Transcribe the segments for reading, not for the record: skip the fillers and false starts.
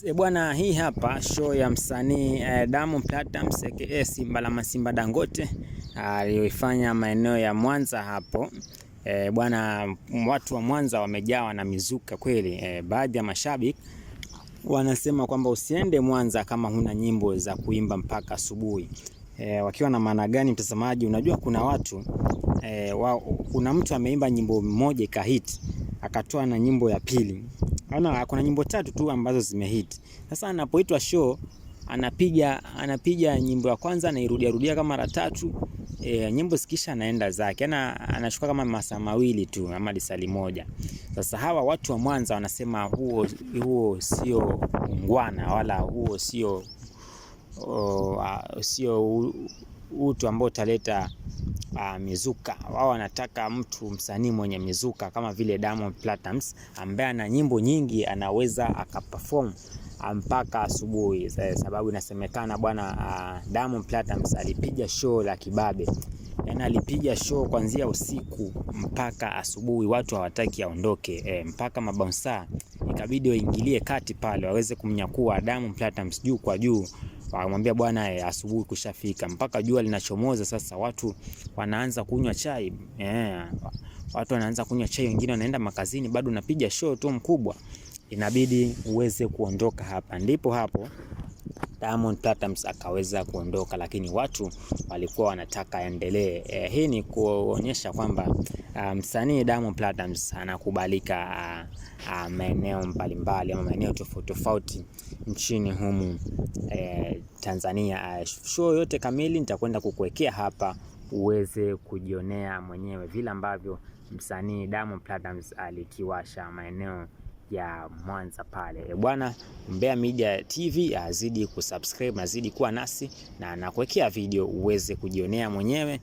Yes, bwana, hii hapa show ya msanii Diamond Platnumz aka Simba la Masimba Dangote aliyoifanya maeneo ya Mwanza hapo. Bwana, watu wa Mwanza wamejawa na mizuka kweli. Baadhi ya mashabiki wanasema kwamba usiende Mwanza kama huna nyimbo za kuimba mpaka asubuhi. Wakiwa na maana gani mtazamaji? Unajua kuna watu kuna mtu ameimba nyimbo moja ikahit, akatoa na nyimbo ya pili. Kuna nyimbo tatu tu ambazo zimehit. Sasa anapoitwa show anapiga nyimbo ya kwanza na rudia kama mara tatu. Nyimbo zikisha anaenda zake. Anachukua kama masaa mawili tu ama lisali moja. Sasa hawa watu wa Mwanza wanasema huo sio ungwana, wala huo sio utu ambao utaleta mizuka. Wao wanataka msanii mwenye mizuka kama vile Diamond Platnumz ambaye ana nyimbo nyingi, anaweza akaperform mpaka asubuhi. Sababu inasemekana bwana, Diamond Platnumz alipiga show la kibabe. Yaani alipiga show kuanzia usiku mpaka asubuhi, watu hawataki aondoke. Mpaka mabouncer ikabidi waingilie kati pale waweze kumnyakua Diamond Platnumz juu kwa juu. Wamwambia bwana, asubuhi kushafika, mpaka jua linachomoza. Sasa watu wanaanza kunywa chai. Watu wanaanza kunywa chai, wengine wanaenda makazini, bado unapiga show tu mkubwa, inabidi uweze kuondoka hapa. Ndipo hapo Diamond Platnumz akaweza kuondoka, lakini watu walikuwa wanataka endelee. Hii ni kuonyesha kwamba msanii Diamond Platnumz anakubalika maeneo mbalimbali ama maeneo tofauti nchini humu Tanzania. Show yote kamili nitakwenda kukuwekea hapa uweze kujionea mwenyewe vile ambavyo msanii Diamond Platnumz alikiwasha maeneo ya Mwanza pale. Bwana, Umbea Media TV azidi kusubscribe, azidi kuwa nasi, na nakuwekea video uweze kujionea mwenyewe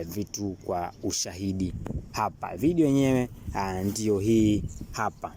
vitu kwa ushahidi hapa. Video yenyewe ndio hii hapa.